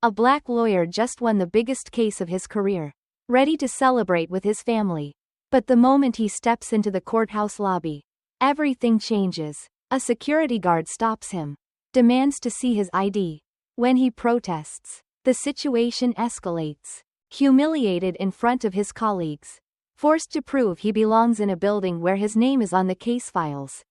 A black lawyer just won the biggest case of his career, ready to celebrate with his family. But the moment he steps into the courthouse lobby, everything changes. A security guard stops him, demands to see his ID. When he protests, the situation escalates. Humiliated in front of his colleagues, forced to prove he belongs in a building where his name is on the case files.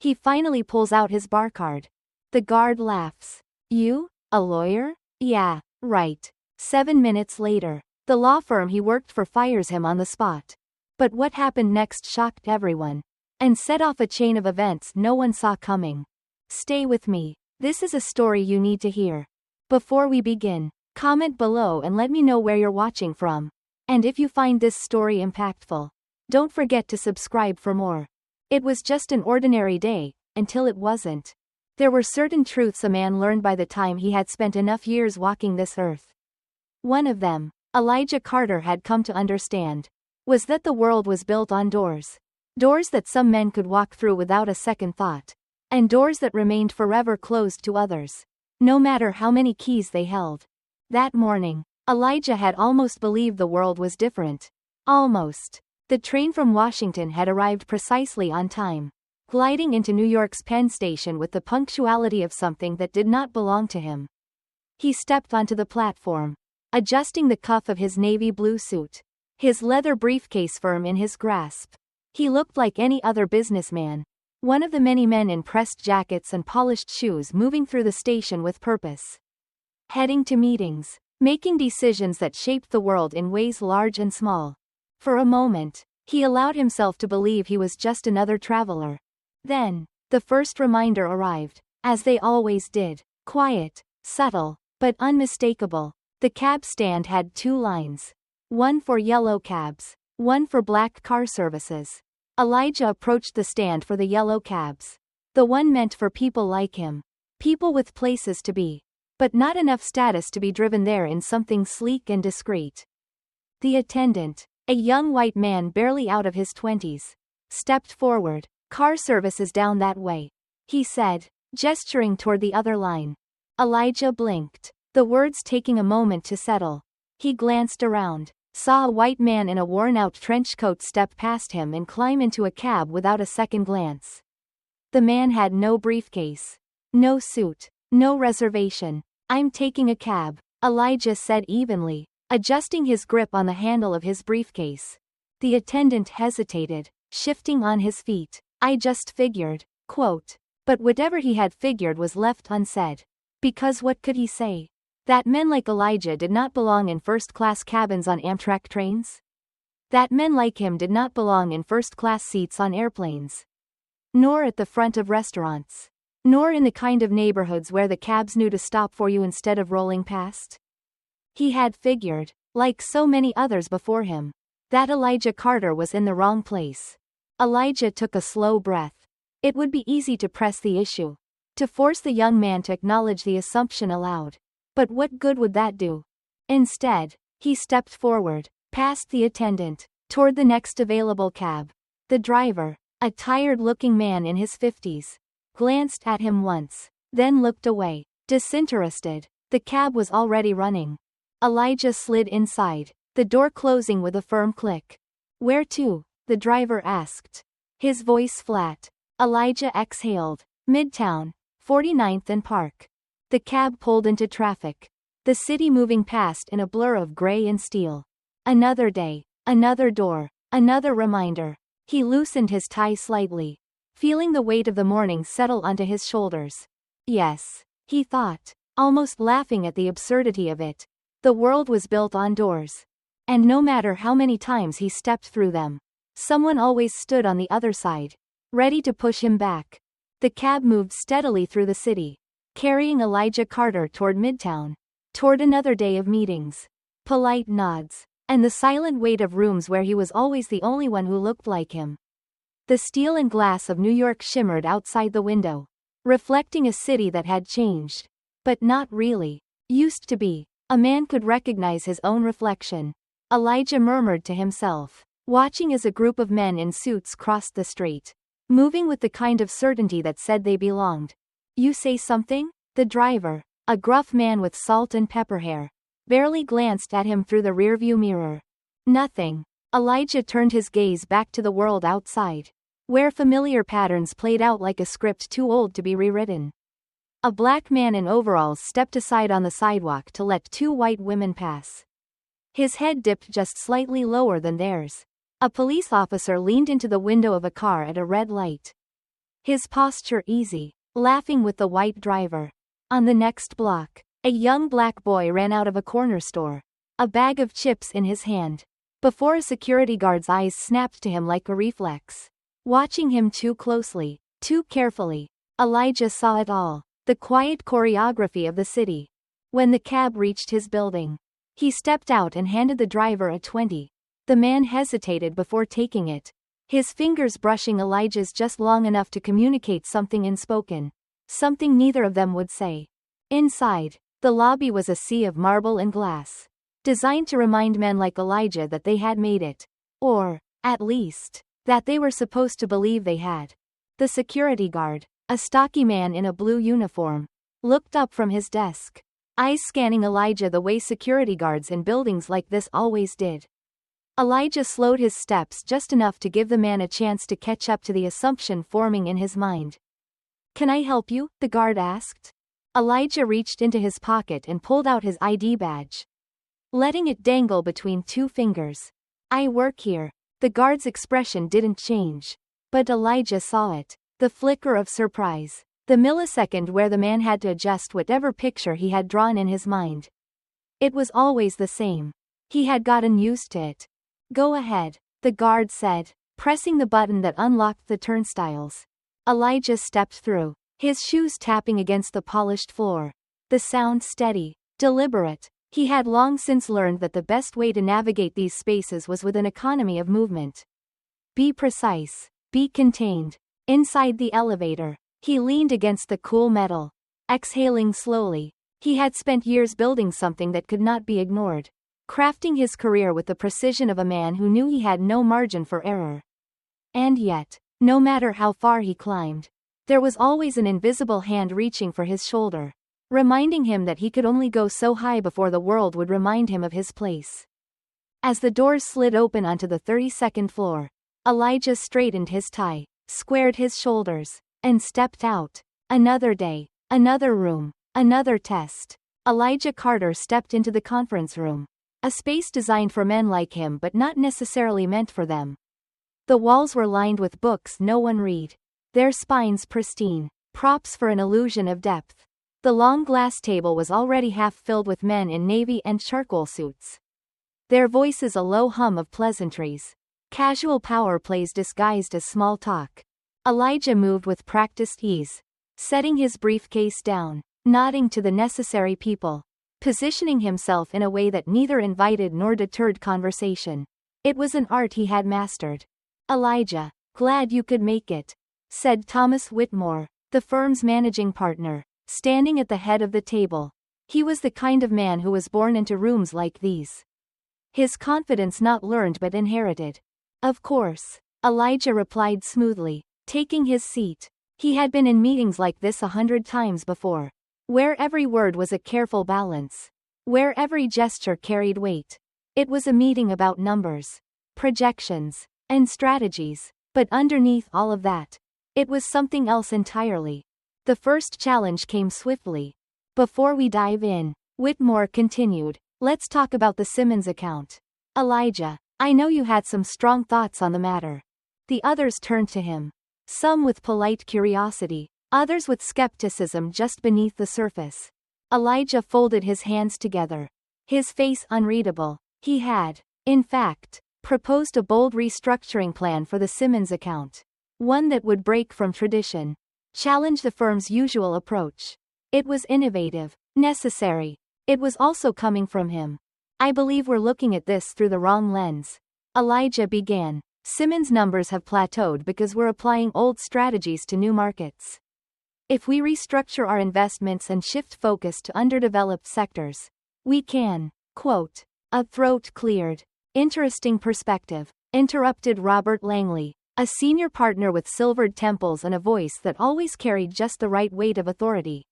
He finally pulls out his bar card. The guard laughs. You? A lawyer? Yeah, right. 7 minutes later, the law firm he worked for fires him on the spot. But what happened next shocked everyone, and set off a chain of events no one saw coming. Stay with me. This is a story you need to hear. Before we begin, comment below and let me know where you're watching from. And if you find this story impactful, don't forget to subscribe for more. It was just an ordinary day, until it wasn't. There were certain truths a man learned by the time he had spent enough years walking this earth. One of them, Elijah Carter had come to understand, was that the world was built on doors. Doors that some men could walk through without a second thought, and doors that remained forever closed to others, no matter how many keys they held. That morning, Elijah had almost believed the world was different. Almost. The train from Washington had arrived precisely on time, gliding into New York's Penn Station with the punctuality of something that did not belong to him. He stepped onto the platform, adjusting the cuff of his navy blue suit, his leather briefcase firm in his grasp. He looked like any other businessman, one of the many men in pressed jackets and polished shoes moving through the station with purpose. Heading to meetings, making decisions that shaped the world in ways large and small. For a moment, he allowed himself to believe he was just another traveler. Then, the first reminder arrived, as they always did. Quiet, subtle, but unmistakable. The cab stand had 2 lines. One for yellow cabs, one for black car services. Elijah approached the stand for the yellow cabs. The one meant for people like him. People with places to be, but not enough status to be driven there in something sleek and discreet. The attendant, a young white man barely out of his 20s, stepped forward. Car services down that way, he said, gesturing toward the other line. Elijah blinked, the words taking a moment to settle. He glanced around, saw a white man in a worn-out trench coat step past him and climb into a cab without a second glance. The man had no briefcase, no suit, no reservation. I'm taking a cab, Elijah said evenly, adjusting his grip on the handle of his briefcase. The attendant hesitated, shifting on his feet. I just figured, quote. But whatever he had figured was left unsaid. Because what could he say? That men like Elijah did not belong in first-class cabins on Amtrak trains? That men like him did not belong in first-class seats on airplanes? Nor at the front of restaurants? Nor in the kind of neighborhoods where the cabs knew to stop for you instead of rolling past? He had figured, like so many others before him, that Elijah Carter was in the wrong place. Elijah took a slow breath. It would be easy to press the issue, to force the young man to acknowledge the assumption aloud. But what good would that do? Instead, he stepped forward, past the attendant, toward the next available cab. The driver, a tired-looking man in his 50s, glanced at him once, then looked away, disinterested. The cab was already running. Elijah slid inside, the door closing with a firm click. Where to? The driver asked, his voice flat. Elijah exhaled. Midtown, 49th and Park. The cab pulled into traffic, the city moving past in a blur of gray and steel. Another day, another door, another reminder. He loosened his tie slightly, feeling the weight of the morning settle onto his shoulders. Yes, he thought, almost laughing at the absurdity of it. The world was built on doors. And no matter how many times he stepped through them, someone always stood on the other side, ready to push him back. The cab moved steadily through the city, carrying Elijah Carter toward Midtown, toward another day of meetings, polite nods, and the silent weight of rooms where he was always the only one who looked like him. The steel and glass of New York shimmered outside the window, reflecting a city that had changed, but not really. Used to be. A man could recognize his own reflection, Elijah murmured to himself, watching as a group of men in suits crossed the street, moving with the kind of certainty that said they belonged. You say something? The driver, a gruff man with salt and pepper hair, barely glanced at him through the rearview mirror. Nothing. Elijah turned his gaze back to the world outside, where familiar patterns played out like a script too old to be rewritten. A black man in overalls stepped aside on the sidewalk to let two white women pass. His head dipped just slightly lower than theirs. A police officer leaned into the window of a car at a red light, his posture easy, laughing with the white driver. On the next block, a young black boy ran out of a corner store, a bag of chips in his hand, before a security guard's eyes snapped to him like a reflex. Watching him too closely, too carefully, Elijah saw it all, the quiet choreography of the city. When the cab reached his building, he stepped out and handed the driver a 20. The man hesitated before taking it, his fingers brushing Elijah's just long enough to communicate something unspoken, something neither of them would say. Inside, the lobby was a sea of marble and glass, designed to remind men like Elijah that they had made it, or, at least, that they were supposed to believe they had. The security guard, a stocky man in a blue uniform, looked up from his desk, eyes scanning Elijah the way security guards in buildings like this always did. Elijah slowed his steps just enough to give the man a chance to catch up to the assumption forming in his mind. "Can I help you?" the guard asked. Elijah reached into his pocket and pulled out his ID badge, letting it dangle between two fingers. "I work here." The guard's expression didn't change, but Elijah saw it, the flicker of surprise, the millisecond where the man had to adjust whatever picture he had drawn in his mind. It was always the same. He had gotten used to it. "Go ahead," the guard said, pressing the button that unlocked the turnstiles. Elijah stepped through, his shoes tapping against the polished floor, the sound steady, deliberate. He had long since learned that the best way to navigate these spaces was with an economy of movement. Be precise, be contained. Inside the elevator, he leaned against the cool metal, exhaling slowly. He had spent years building something that could not be ignored, crafting his career with the precision of a man who knew he had no margin for error. And yet, no matter how far he climbed, there was always an invisible hand reaching for his shoulder, reminding him that he could only go so high before the world would remind him of his place. As the doors slid open onto the 32nd floor, Elijah straightened his tie, squared his shoulders, and stepped out. Another day, another room, another test. Elijah Carter stepped into the conference room, a space designed for men like him but not necessarily meant for them. The walls were lined with books no one read, their spines pristine, props for an illusion of depth. The long glass table was already half filled with men in navy and charcoal suits, their voices a low hum of pleasantries, casual power plays disguised as small talk. Elijah moved with practiced ease, setting his briefcase down, nodding to the necessary people, positioning himself in a way that neither invited nor deterred conversation. It was an art he had mastered. "Elijah, glad you could make it," said Thomas Whitmore, the firm's managing partner, standing at the head of the table. He was the kind of man who was born into rooms like these. His confidence not learned but inherited. "Of course," Elijah replied smoothly, taking his seat. He had been in meetings like this 100 times before, where every word was a careful balance, where every gesture carried weight. It was a meeting about numbers, projections, and strategies, but underneath all of that, it was something else entirely. The first challenge came swiftly. "Before we dive in," Whitmore continued, "let's talk about the Simmons account. Elijah, I know you had some strong thoughts on the matter." The others turned to him, some with polite curiosity, others with skepticism just beneath the surface. Elijah folded his hands together, his face unreadable. He had, in fact, proposed a bold restructuring plan for the Simmons account, one that would break from tradition, challenge the firm's usual approach. It was innovative, necessary. It was also coming from him. "I believe we're looking at this through the wrong lens," Elijah began. "Simmons' numbers have plateaued because we're applying old strategies to new markets. If we restructure our investments and shift focus to underdeveloped sectors, we can." Quote. A throat cleared. "Interesting perspective," interrupted Robert Langley, a senior partner with silvered temples and a voice that always carried just the right weight of authority.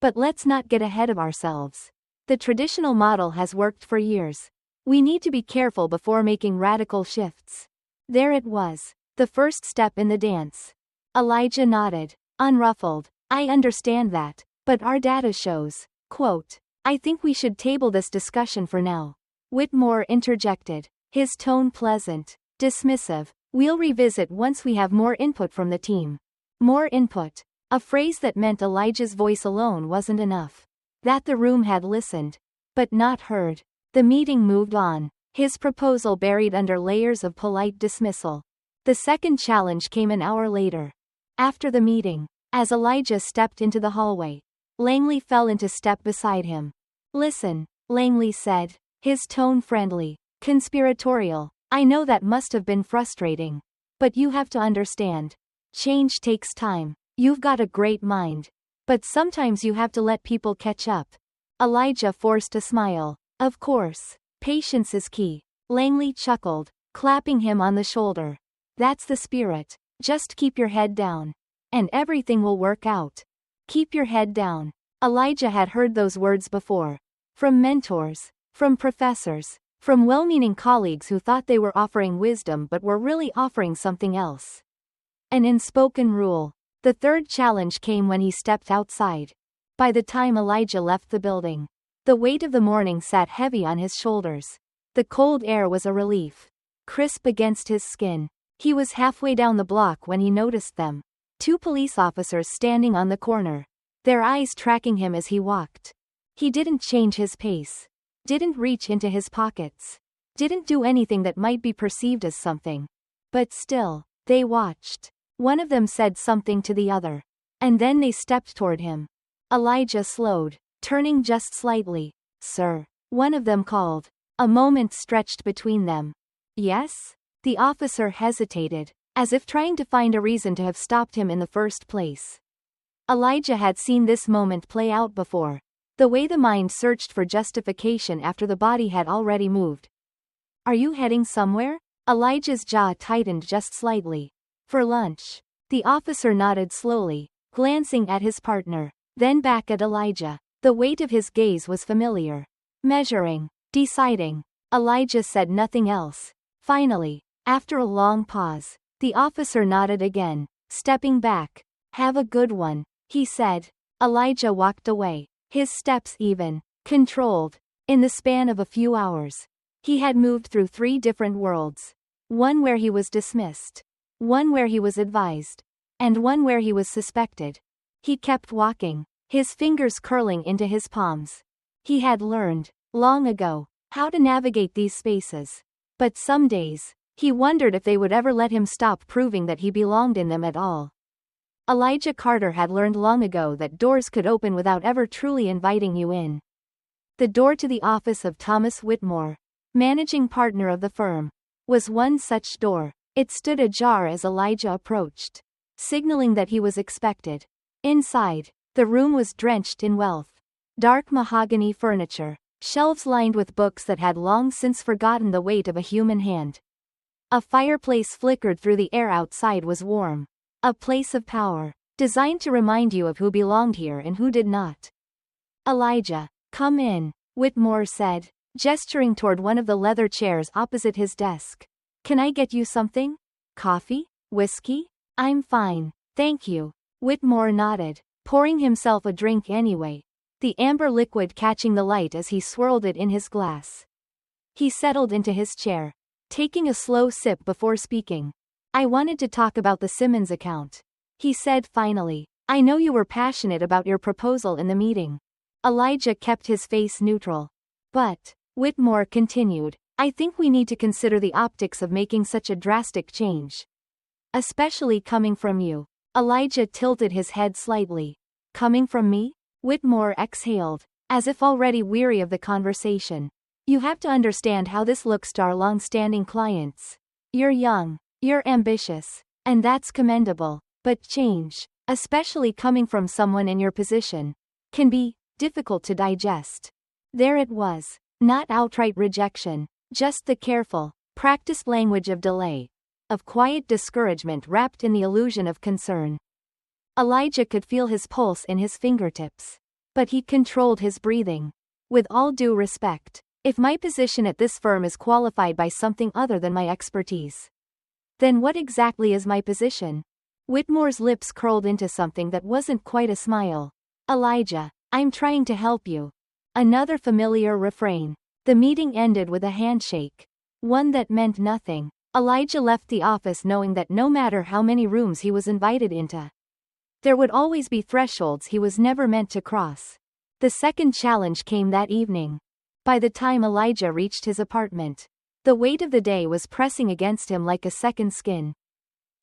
But let's not get ahead of ourselves. The traditional model has worked for years. We need to be careful before making radical shifts. There it was, the first step in the dance. Elijah nodded, unruffled. I understand that, but our data shows, quote, I think we should table this discussion for now. Whitmore interjected, his tone pleasant, dismissive. We'll revisit once we have more input from the team. More input. A phrase that meant Elijah's voice alone wasn't enough. That the room had listened, but not heard. The meeting moved on, his proposal buried under layers of polite dismissal. The second challenge came an hour later. After the meeting, as Elijah stepped into the hallway, Langley fell into step beside him. Listen, Langley said, his tone friendly, conspiratorial. I know that must have been frustrating. But you have to understand. Change takes time. You've got a great mind. But sometimes you have to let people catch up. Elijah forced a smile. Of course. Patience is key. Langley chuckled, clapping him on the shoulder. That's the spirit. Just keep your head down. And everything will work out. Keep your head down. Elijah had heard those words before. From mentors. From professors. From well-meaning colleagues who thought they were offering wisdom but were really offering something else. An unspoken rule. The third challenge came when he stepped outside. By the time Elijah left the building, the weight of the morning sat heavy on his shoulders. The cold air was a relief. Crisp against his skin. He was halfway down the block when he noticed them. 2 police officers standing on the corner. Their eyes tracking him as he walked. He didn't change his pace. Didn't reach into his pockets. Didn't do anything that might be perceived as something. But still, they watched. One of them said something to the other. And then they stepped toward him. Elijah slowed, turning just slightly. Sir. One of them called. A moment stretched between them. Yes? The officer hesitated, as if trying to find a reason to have stopped him in the first place. Elijah had seen this moment play out before. The way the mind searched for justification after the body had already moved. Are you heading somewhere? Elijah's jaw tightened just slightly. For lunch. The officer nodded slowly, glancing at his partner, then back at Elijah. The weight of his gaze was familiar. Measuring. Deciding. Elijah said nothing else. Finally, after a long pause, the officer nodded again, stepping back. Have a good one, he said. Elijah walked away, his steps even, controlled. In the span of a few hours, he had moved through 3 different worlds. One where he was dismissed. One where he was advised. And one where he was suspected. He kept walking, his fingers curling into his palms. He had learned, long ago, how to navigate these spaces. But some days, he wondered if they would ever let him stop proving that he belonged in them at all. Elijah Carter had learned long ago that doors could open without ever truly inviting you in. The door to the office of Thomas Whitmore, managing partner of the firm, was one such door. It stood ajar as Elijah approached, signaling that he was expected. Inside, the room was drenched in wealth. Dark mahogany furniture, shelves lined with books that had long since forgotten the weight of a human hand. A fireplace flickered through the air outside was warm. A place of power, designed to remind you of who belonged here and who did not. Elijah, come in, Whitmore said, gesturing toward one of the leather chairs opposite his desk. Can I get you something? Coffee? Whiskey? I'm fine, thank you. Whitmore nodded, pouring himself a drink anyway, the amber liquid catching the light as he swirled it in his glass. He settled into his chair, taking a slow sip before speaking. I wanted to talk about the Simmons account, he said finally. I know you were passionate about your proposal in the meeting. Elijah kept his face neutral. But, Whitmore continued, I think we need to consider the optics of making such a drastic change. Especially coming from you. Elijah tilted his head slightly. Coming from me? Whitmore exhaled, as if already weary of the conversation. You have to understand how this looks to our long-standing clients. You're young, you're ambitious, and that's commendable. But change, especially coming from someone in your position, can be difficult to digest. There it was, not outright rejection. Just the careful, practiced language of delay, of quiet discouragement wrapped in the illusion of concern. Elijah could feel his pulse in his fingertips. But he controlled his breathing. With all due respect, if my position at this firm is qualified by something other than my expertise, then what exactly is my position? Whitmore's lips curled into something that wasn't quite a smile. Elijah, I'm trying to help you. Another familiar refrain. The meeting ended with a handshake. One that meant nothing. Elijah left the office knowing that no matter how many rooms he was invited into, there would always be thresholds he was never meant to cross. The second challenge came that evening. By the time Elijah reached his apartment, the weight of the day was pressing against him like a second skin.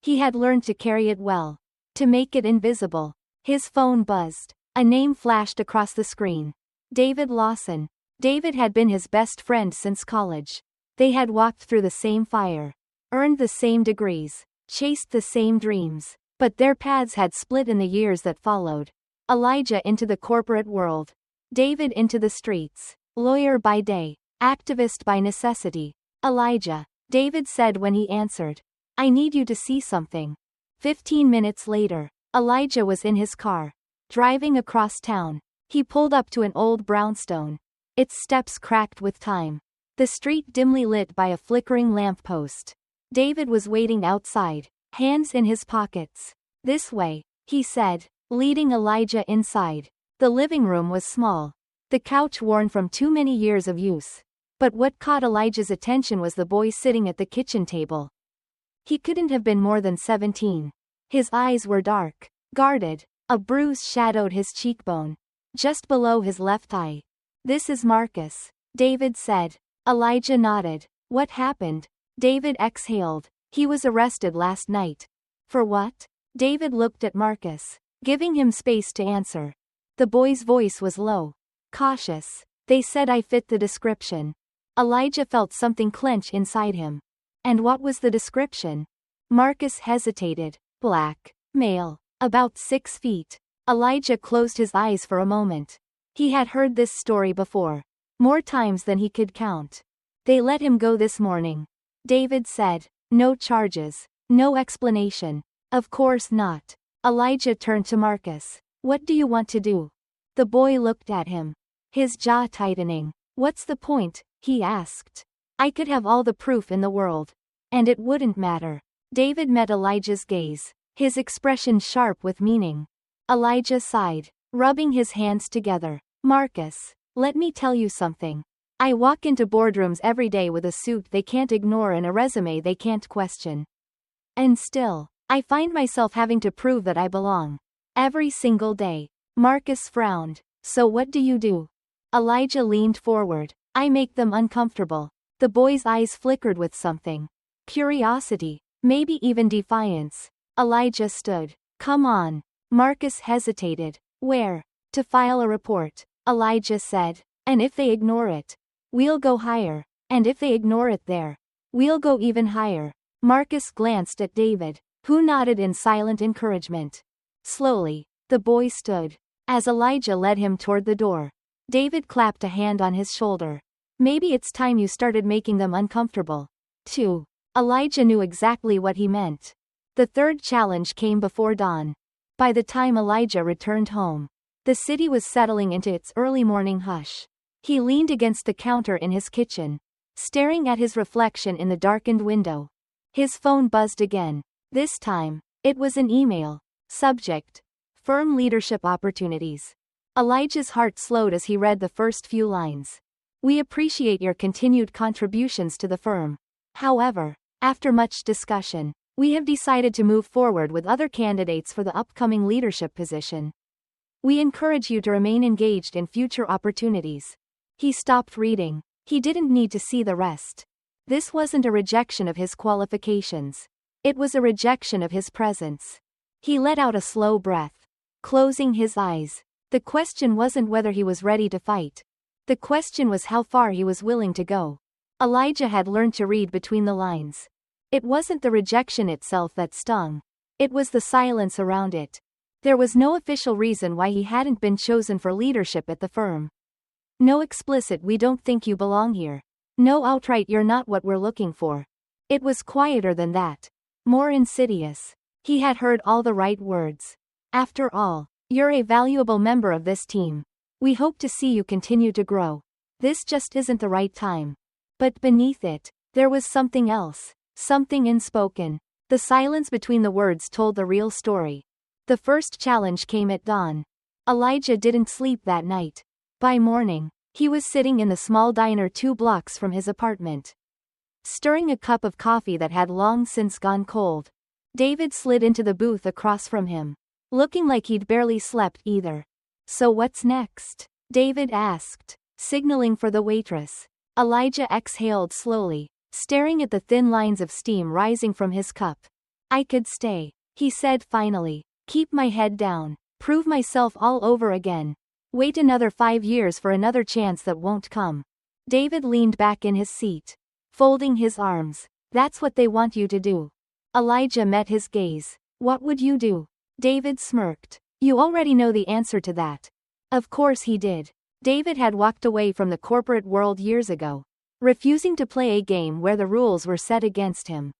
He had learned to carry it well, to make it invisible. His phone buzzed. A name flashed across the screen. David Lawson. David had been his best friend since college. They had walked through the same fire, earned the same degrees, chased the same dreams, but their paths had split in the years that followed. Elijah into the corporate world. David into the streets. Lawyer by day, activist by necessity. Elijah, David said when he answered. I need you to see something. 15 minutes later, Elijah was in his car, driving across town. He pulled up to an old brownstone. Its steps cracked with time. The street dimly lit by a flickering lamppost. David was waiting outside, hands in his pockets. This way, he said, leading Elijah inside. The living room was small, the couch worn from too many years of use. But what caught Elijah's attention was the boy sitting at the kitchen table. He couldn't have been more than 17. His eyes were dark, guarded. A bruise shadowed his cheekbone, just below his left eye. This is Marcus, David said. Elijah nodded. What happened? David exhaled. He was arrested last night. For what? David looked at Marcus, giving him space to answer. The boy's voice was low, cautious. They said I fit the description. Elijah felt something clench inside him. And what was the description? Marcus hesitated. Black, male, about 6 feet. Elijah closed his eyes for a moment. He had heard this story before, more times than he could count. They let him go this morning. David said. No charges, no explanation. Of course not. Elijah turned to Marcus. What do you want to do? The boy looked at him, his jaw tightening. What's the point? He asked. I could have all the proof in the world, and it wouldn't matter. David met Elijah's gaze, his expression sharp with meaning. Elijah sighed, rubbing his hands together. Marcus, let me tell you something. I walk into boardrooms every day with a suit they can't ignore and a resume they can't question. And still, I find myself having to prove that I belong. Every single day. Marcus frowned. So what do you do? Elijah leaned forward. I make them uncomfortable. The boy's eyes flickered with something. Curiosity, maybe even defiance. Elijah stood. Come on. Marcus hesitated. Where? To file a report, Elijah said. And if they ignore it, we'll go higher. And if they ignore it there, we'll go even higher. Marcus glanced at David, who nodded in silent encouragement. Slowly, the boy stood. As Elijah led him toward the door, David clapped a hand on his shoulder. Maybe it's time you started making them uncomfortable, too. Elijah knew exactly what he meant. The third challenge came before dawn. By the time Elijah returned home, the city was settling into its early morning hush. He leaned against the counter in his kitchen, staring at his reflection in the darkened window. His phone buzzed again. This time, it was an email. Subject: Firm leadership opportunities. Elijah's heart slowed as he read the first few lines. We appreciate your continued contributions to the firm. However, after much discussion, we have decided to move forward with other candidates for the upcoming leadership position. We encourage you to remain engaged in future opportunities. He stopped reading. He didn't need to see the rest. This wasn't a rejection of his qualifications. It was a rejection of his presence. He let out a slow breath, closing his eyes. The question wasn't whether he was ready to fight. The question was how far he was willing to go. Elijah had learned to read between the lines. It wasn't the rejection itself that stung. It was the silence around it. There was no official reason why he hadn't been chosen for leadership at the firm. No explicit "we don't think you belong here." No outright "you're not what we're looking for." It was quieter than that. More insidious. He had heard all the right words. After all, you're a valuable member of this team. We hope to see you continue to grow. This just isn't the right time. But beneath it, there was something else, something unspoken. The silence between the words told the real story. The first challenge came at dawn. Elijah didn't sleep that night. By morning, he was sitting in the small diner 2 blocks from his apartment, stirring a cup of coffee that had long since gone cold. David slid into the booth across from him, looking like he'd barely slept either. "So what's next?" David asked, signaling for the waitress. Elijah exhaled slowly, staring at the thin lines of steam rising from his cup. "I could stay," he said finally. "Keep my head down, prove myself all over again. Wait another 5 years for another chance that won't come." David leaned back in his seat, folding his arms. "That's what they want you to do." Elijah met his gaze. "What would you do?" David smirked. "You already know the answer to that." Of course he did. David had walked away from the corporate world years ago, refusing to play a game where the rules were set against him.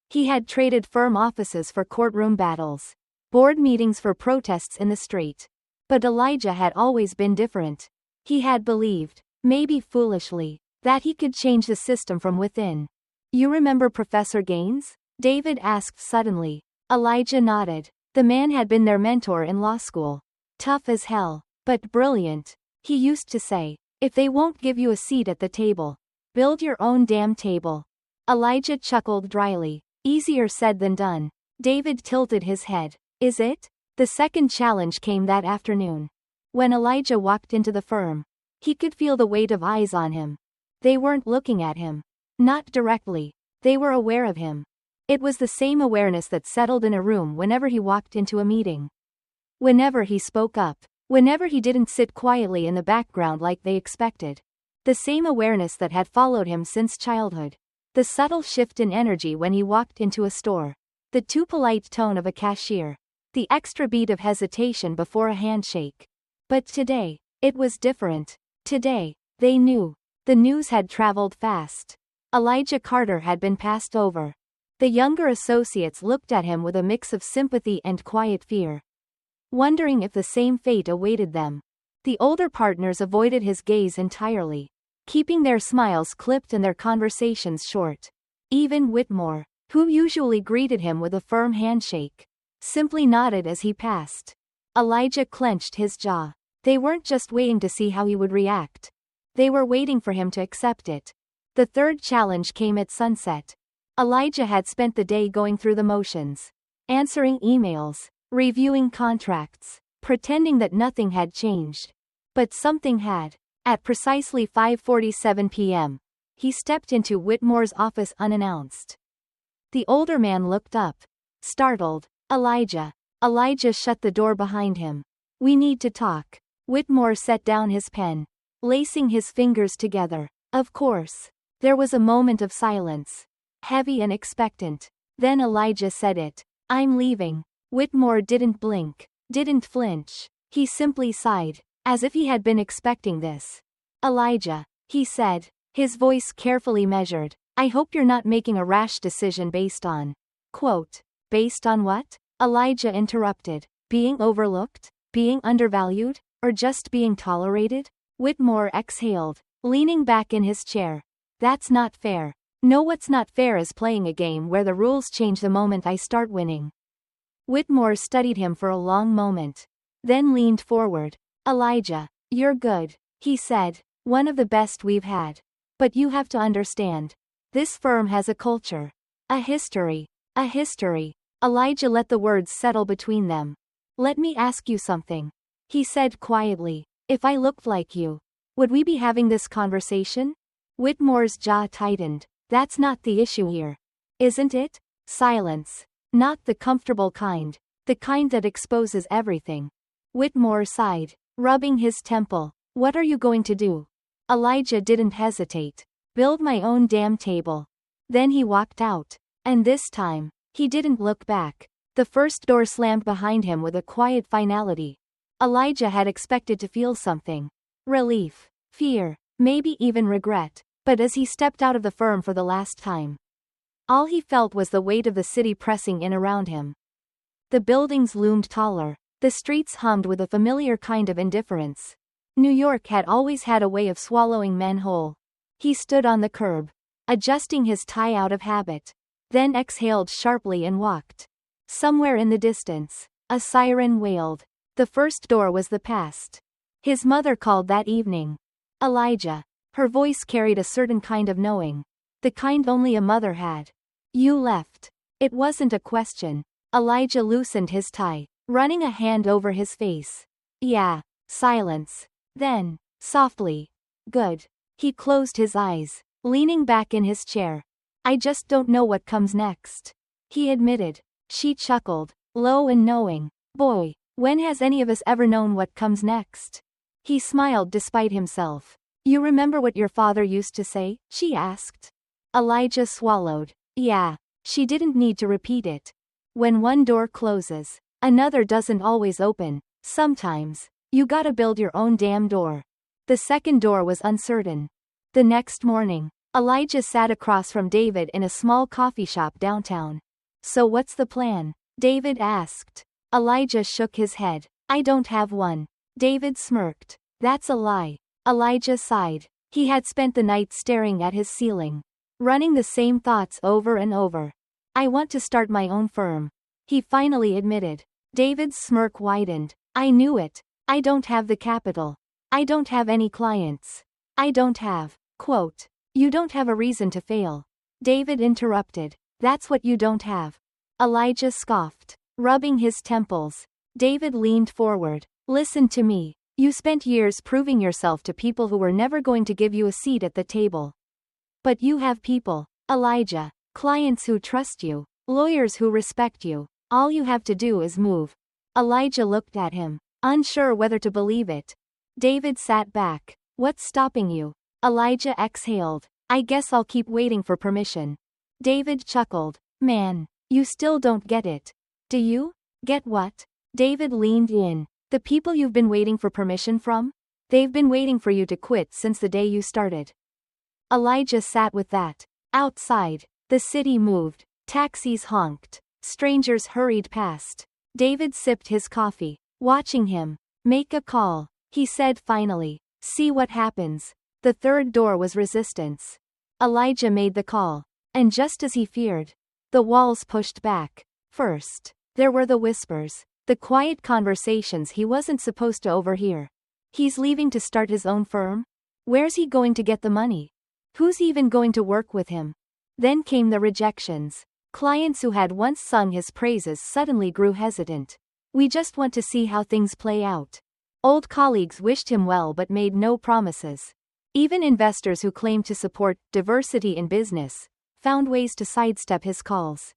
He had traded firm offices for courtroom battles, board meetings for protests in the street. But Elijah had always been different. He had believed, maybe foolishly, that he could change the system from within. "You remember Professor Gaines?" David asked suddenly. Elijah nodded. The man had been their mentor in law school. "Tough as hell, but brilliant," he used to say. "If they won't give you a seat at the table, build your own damn table." Elijah chuckled dryly. "Easier said than done." David tilted his head. "Is it?" The second challenge came that afternoon. When Elijah walked into the firm, he could feel the weight of eyes on him. They weren't looking at him. Not directly. They were aware of him. It was the same awareness that settled in a room whenever he walked into a meeting. Whenever he spoke up. Whenever he didn't sit quietly in the background like they expected. The same awareness that had followed him since childhood. The subtle shift in energy when he walked into a store. The too polite tone of a cashier. The extra beat of hesitation before a handshake. But today, it was different. Today, they knew. The news had traveled fast. Elijah Carter had been passed over. The younger associates looked at him with a mix of sympathy and quiet fear, wondering if the same fate awaited them. The older partners avoided his gaze entirely, keeping their smiles clipped and their conversations short. Even Whitmore, who usually greeted him with a firm handshake, simply nodded as he passed. Elijah clenched his jaw. They weren't just waiting to see how he would react. They were waiting for him to accept it. The third challenge came at sunset. Elijah had spent the day going through the motions, answering emails, reviewing contracts, pretending that nothing had changed. But something had. At precisely 5:47 p.m., he stepped into Whitmore's office unannounced. The older man looked up, startled. "Elijah." Elijah shut the door behind him. "We need to talk." Whitmore set down his pen, lacing his fingers together. "Of course." There was a moment of silence, heavy and expectant. Then Elijah said it. "I'm leaving." Whitmore didn't blink, didn't flinch. He simply sighed, as if he had been expecting this. "Elijah," he said, his voice carefully measured, "I hope you're not making a rash decision based on..." Quote. "Based on what?" Elijah interrupted. "Being overlooked? Being undervalued? Or just being tolerated?" Whitmore exhaled, leaning back in his chair. "That's not fair." "No, what's not fair is playing a game where the rules change the moment I start winning." Whitmore studied him for a long moment, then leaned forward. "Elijah, you're good," he said, "one of the best we've had. But you have to understand. This firm has a culture. A history. A history." Elijah let the words settle between them. "Let me ask you something," he said quietly. "If I looked like you, would we be having this conversation?" Whitmore's jaw tightened. "That's not the issue here. Isn't it?" Silence. "Not the comfortable kind. The kind that exposes everything." Whitmore sighed, rubbing his temple. "What are you going to do?" Elijah didn't hesitate. "Build my own damn table." Then he walked out. And this time, he didn't look back. The first door slammed behind him with a quiet finality. Elijah had expected to feel something. Relief, fear, maybe even regret. But as he stepped out of the firm for the last time, all he felt was the weight of the city pressing in around him. The buildings loomed taller. The streets hummed with a familiar kind of indifference. New York had always had a way of swallowing men whole. He stood on the curb, adjusting his tie out of habit, then exhaled sharply and walked. Somewhere in the distance, a siren wailed. The first door was the past. His mother called that evening. Elijah. Her voice carried a certain kind of knowing. The kind only a mother had. You left. It wasn't a question. Elijah loosened his tie, running a hand over his face. Yeah. Silence. Then, softly. Good. He closed his eyes, leaning back in his chair. I just don't know what comes next, he admitted. She chuckled, low and knowing. Boy, when has any of us ever known what comes next? He smiled despite himself. You remember what your father used to say? She asked. Elijah swallowed. Yeah. She didn't need to repeat it. When one door closes, another doesn't always open. Sometimes, you gotta build your own damn door. The second door was uncertain. The next morning, Elijah sat across from David in a small coffee shop downtown. So what's the plan? David asked. Elijah shook his head. I don't have one. David smirked. That's a lie. Elijah sighed. He had spent the night staring at his ceiling, running the same thoughts over and over. I want to start my own firm, he finally admitted. David's smirk widened. I knew it. I don't have the capital. I don't have any clients. I don't have, quote, you don't have a reason to fail. David interrupted. That's what you don't have. Elijah scoffed, rubbing his temples. David leaned forward. Listen to me. You spent years proving yourself to people who were never going to give you a seat at the table. But you have people, Elijah, clients who trust you, lawyers who respect you. All you have to do is move. Elijah looked at him, unsure whether to believe it. David sat back. What's stopping you? Elijah exhaled. I guess I'll keep waiting for permission. David chuckled. Man, you still don't get it. Do you? Get what? David leaned in. The people you've been waiting for permission from? They've been waiting for you to quit since the day you started. Elijah sat with that. Outside, the city moved. Taxis honked. Strangers hurried past. David sipped his coffee, watching him. Make a call, he said finally. See what happens. The third door was resistance. Elijah made the call. And just as he feared, the walls pushed back. First, there were the whispers. The quiet conversations he wasn't supposed to overhear. He's leaving to start his own firm? Where's he going to get the money? Who's even going to work with him? Then came the rejections. Clients who had once sung his praises suddenly grew hesitant. We just want to see how things play out. Old colleagues wished him well but made no promises. Even investors who claimed to support diversity in business found ways to sidestep his calls.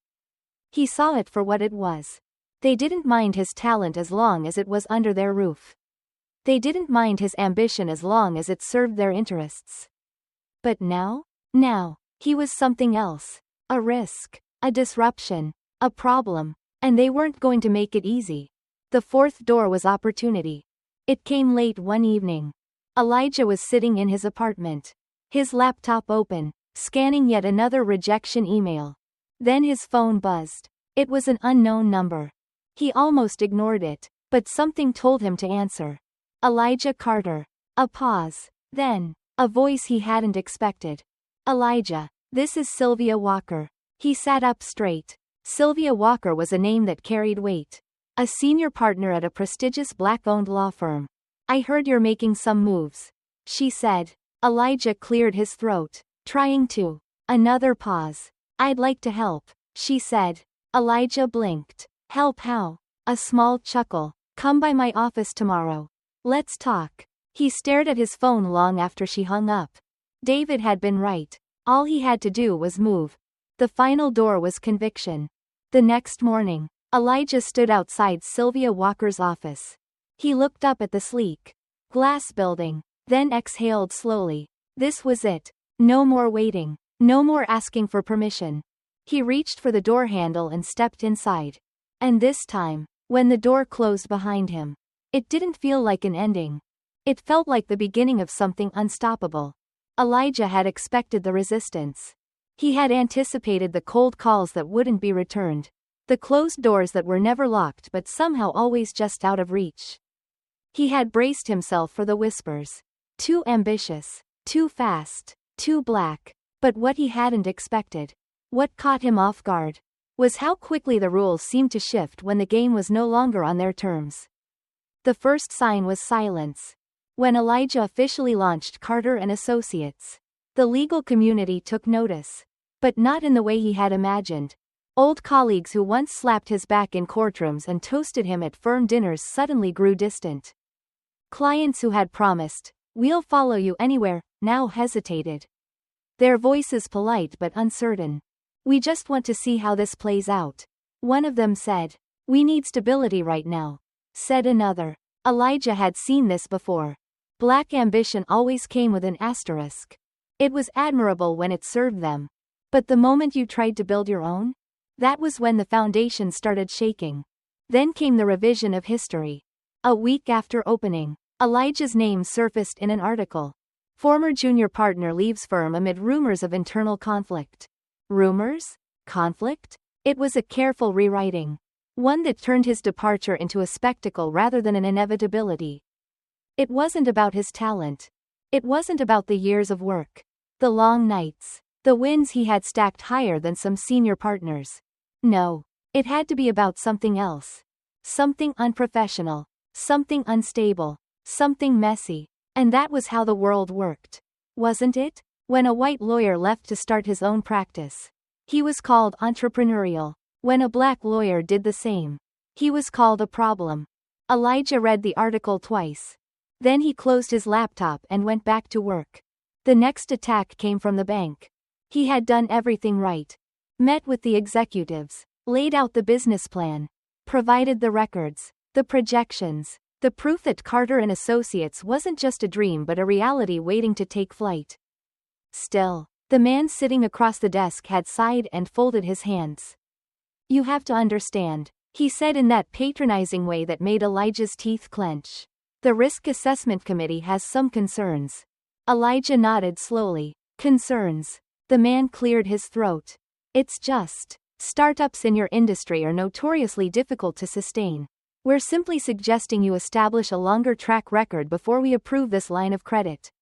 He saw it for what it was. They didn't mind his talent as long as it was under their roof. They didn't mind his ambition as long as it served their interests. But now, he was something else. A risk, a disruption, a problem, and they weren't going to make it easy. The fourth door was opportunity. It came late one evening. Elijah was sitting in his apartment, his laptop open, scanning yet another rejection email. Then his phone buzzed. It was an unknown number. He almost ignored it, but something told him to answer. Elijah Carter. A pause. Then, a voice he hadn't expected. Elijah, this is Sylvia Walker. He sat up straight. Sylvia Walker was a name that carried weight. A senior partner at a prestigious black-owned law firm. I heard you're making some moves, she said. Elijah cleared his throat, trying to. Another pause. I'd like to help, she said. Elijah blinked. Help how? A small chuckle. Come by my office tomorrow. Let's talk. He stared at his phone long after she hung up. David had been right. All he had to do was move. The final door was conviction. The next morning, Elijah stood outside Sylvia Walker's office. He looked up at the sleek glass building, then exhaled slowly. This was it. No more waiting. No more asking for permission. He reached for the door handle and stepped inside. And this time, when the door closed behind him, it didn't feel like an ending. It felt like the beginning of something unstoppable. Elijah had expected the resistance. He had anticipated the cold calls that wouldn't be returned. The closed doors that were never locked but somehow always just out of reach. He had braced himself for the whispers. Too ambitious, too fast, too black. But what he hadn't expected, what caught him off guard, was how quickly the rules seemed to shift when the game was no longer on their terms. The first sign was silence. When Elijah officially launched Carter and Associates, the legal community took notice. But not in the way he had imagined. Old colleagues who once slapped his back in courtrooms and toasted him at firm dinners suddenly grew distant. Clients who had promised, "We'll follow you anywhere," now hesitated. Their voices polite but uncertain. "We just want to see how this plays out," one of them said. "We need stability right now," said another. Elijah had seen this before. Black ambition always came with an asterisk. It was admirable when it served them. But the moment you tried to build your own? That was when the foundation started shaking. Then came the revision of history. A week after opening, Elijah's name surfaced in an article. Former junior partner leaves firm amid rumors of internal conflict. Rumors? Conflict? It was a careful rewriting. One that turned his departure into a spectacle rather than an inevitability. It wasn't about his talent. It wasn't about the years of work. The long nights. The wins he had stacked higher than some senior partners. No. It had to be about something else. Something unprofessional. Something unstable. Something messy. And that was how the world worked. Wasn't it? When a white lawyer left to start his own practice, he was called entrepreneurial. When a black lawyer did the same, he was called a problem. Elijah read the article twice. Then he closed his laptop and went back to work. The next attack came from the bank. He had done everything right. Met with the executives, laid out the business plan, provided the records, the projections, the proof that Carter and Associates wasn't just a dream but a reality waiting to take flight. Still, the man sitting across the desk had sighed and folded his hands. "You have to understand," he said in that patronizing way that made Elijah's teeth clench. "The Risk Assessment Committee has some concerns." Elijah nodded slowly. "Concerns?" The man cleared his throat. "It's just, startups in your industry are notoriously difficult to sustain. We're simply suggesting you establish a longer track record before we approve this line of credit."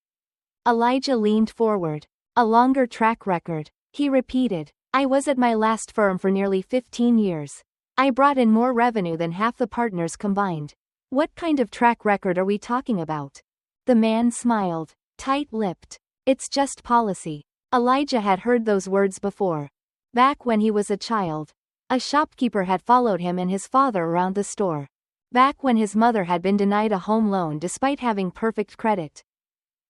Elijah leaned forward. "A longer track record," he repeated. "I was at my last firm for nearly 15 years. I brought in more revenue than half the partners combined. What kind of track record are we talking about?" The man smiled, tight-lipped. "It's just policy." Elijah had heard those words before. Back when he was a child, a shopkeeper had followed him and his father around the store. Back when his mother had been denied a home loan despite having perfect credit.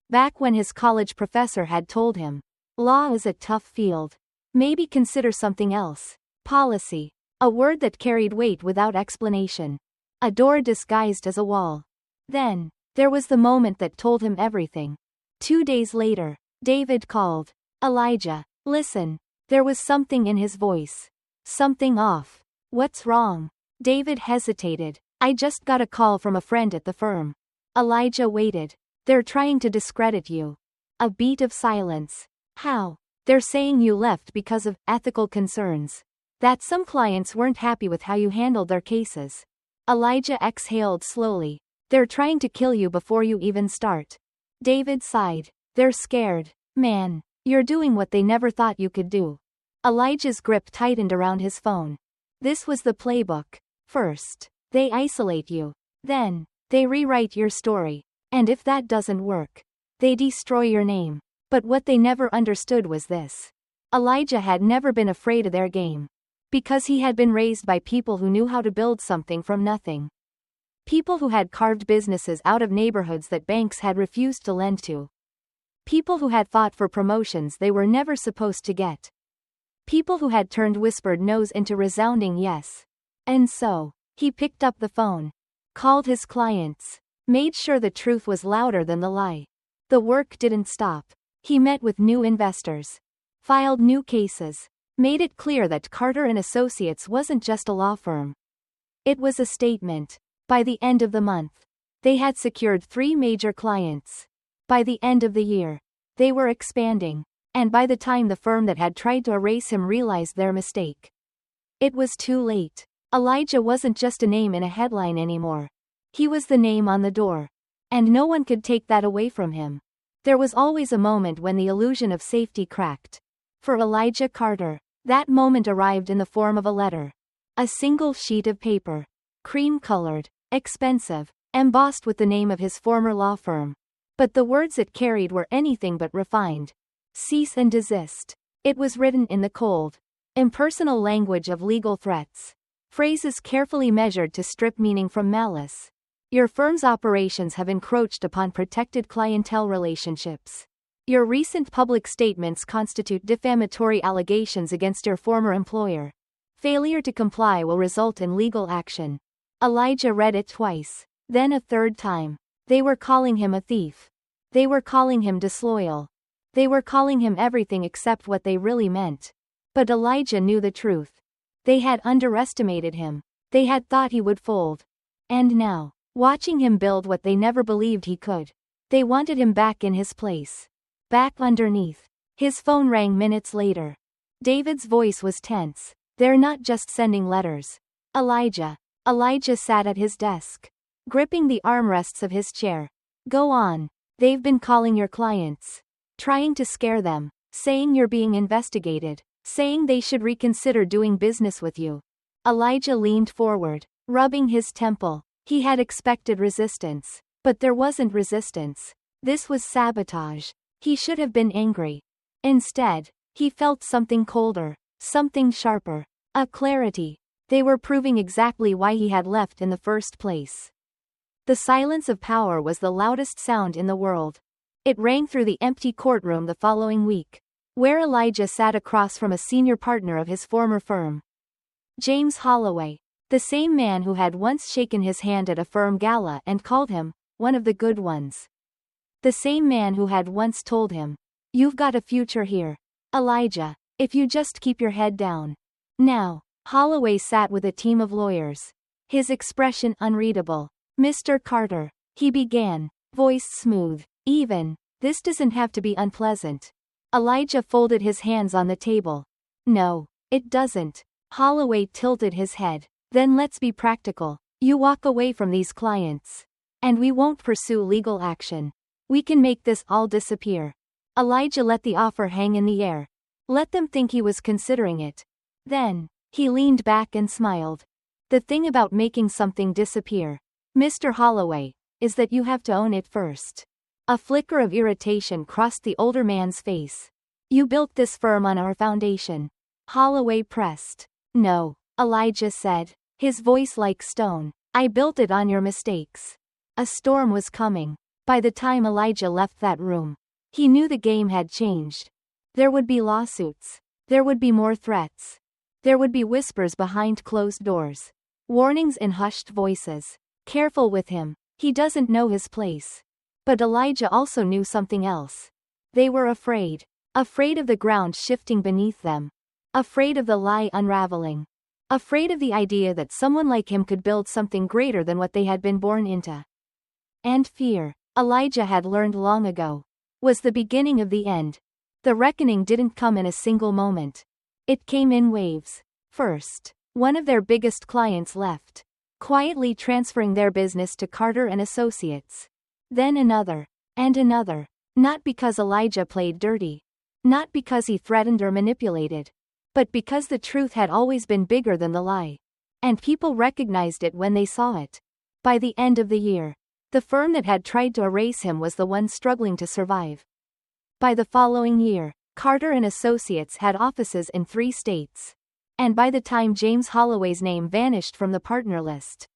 Back when his college professor had told him, "Law is a tough field. Maybe consider something else." Policy. A word that carried weight without explanation. A door disguised as a wall. Then, there was the moment that told him everything. 2 days later, David called. "Elijah, listen." There was something in his voice. Something off. "What's wrong?" David hesitated. "I just got a call from a friend at the firm." Elijah waited. "They're trying to discredit you." A beat of silence. "How?" "They're saying you left because of ethical concerns. That some clients weren't happy with how you handled their cases." Elijah exhaled slowly. "They're trying to kill you before you even start." David sighed. "They're scared. Man, you're doing what they never thought you could do." Elijah's grip tightened around his phone. This was the playbook. First, they isolate you. Then, they rewrite your story. And if that doesn't work, they destroy your name. But what they never understood was this. Elijah had never been afraid of their game. Because he had been raised by people who knew how to build something from nothing. People who had carved businesses out of neighborhoods that banks had refused to lend to. People who had fought for promotions they were never supposed to get. People who had turned whispered no's into resounding yes. And so, he picked up the phone. Called his clients. Made sure the truth was louder than the lie. The work didn't stop. He met with new investors. Filed new cases. Made it clear that Carter and Associates wasn't just a law firm. It was a statement. By the end of the month, they had secured 3 major clients. By the end of the year, they were expanding. And by the time the firm that had tried to erase him realized their mistake, it was too late. Elijah wasn't just a name in a headline anymore. He was the name on the door. And no one could take that away from him. There was always a moment when the illusion of safety cracked. For Elijah Carter, that moment arrived in the form of a letter. A single sheet of paper. Cream-colored, expensive, embossed with the name of his former law firm. But the words it carried were anything but refined. Cease and desist. It was written in the cold, impersonal language of legal threats. Phrases carefully measured to strip meaning from malice. Your firm's operations have encroached upon protected clientele relationships. Your recent public statements constitute defamatory allegations against your former employer. Failure to comply will result in legal action. Elijah read it twice, then a third time. They were calling him a thief. They were calling him disloyal. They were calling him everything except what they really meant. But Elijah knew the truth. They had underestimated him. They had thought he would fold. And now, watching him build what they never believed he could, they wanted him back in his place. Back underneath. His phone rang minutes later. David's voice was tense. They're not just sending letters. Elijah. Elijah sat at his desk, gripping the armrests of his chair. Go on. They've been calling your clients. Trying to scare them. Saying you're being investigated. Saying they should reconsider doing business with you. Elijah leaned forward, rubbing his temple. He had expected resistance. But there wasn't resistance. This was sabotage. He should have been angry. Instead, he felt something colder, something sharper, a clarity. They were proving exactly why he had left in the first place. The silence of power was the loudest sound in the world. It rang through the empty courtroom the following week, where Elijah sat across from a senior partner of his former firm. James Holloway, the same man who had once shaken his hand at a firm gala and called him one of the good ones. The same man who had once told him, "You've got a future here, Elijah, if you just keep your head down." Now, Holloway sat with a team of lawyers. His expression unreadable. "Mr. Carter," he began, voice smooth, even, "this doesn't have to be unpleasant." Elijah folded his hands on the table. "No, it doesn't." Holloway tilted his head. "Then let's be practical. You walk away from these clients. And we won't pursue legal action. We can make this all disappear." Elijah let the offer hang in the air. Let them think he was considering it. Then, he leaned back and smiled. "The thing about making something disappear, Mr. Holloway, is that you have to own it first." A flicker of irritation crossed the older man's face. "You built this firm on our foundation." Holloway pressed. "No," Elijah said, his voice like stone. "I built it on your mistakes." A storm was coming. By the time Elijah left that room, he knew the game had changed. There would be lawsuits. There would be more threats. There would be whispers behind closed doors. Warnings in hushed voices. "Careful with him. He doesn't know his place." But Elijah also knew something else. They were afraid. Afraid of the ground shifting beneath them. Afraid of the lie unraveling. Afraid of the idea that someone like him could build something greater than what they had been born into. And fear, Elijah had learned long ago, was the beginning of the end. The reckoning didn't come in a single moment. It came in waves. First, one of their biggest clients left, quietly transferring their business to Carter and Associates. Then another, and another. Not because Elijah played dirty. Not because he threatened or manipulated. But because the truth had always been bigger than the lie. And people recognized it when they saw it. By the end of the year, the firm that had tried to erase him was the one struggling to survive. By the following year, Carter and Associates had offices in 3 states. And by the time James Holloway's name vanished from the partner list,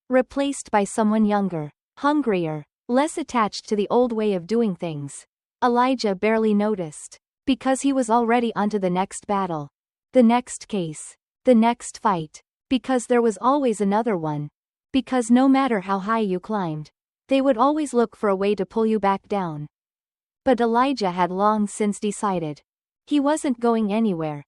replaced by someone younger, hungrier, less attached to the old way of doing things, Elijah barely noticed. Because he was already onto the next battle. The next case. The next fight. Because there was always another one. Because no matter how high you climbed, they would always look for a way to pull you back down. But Elijah had long since decided. He wasn't going anywhere.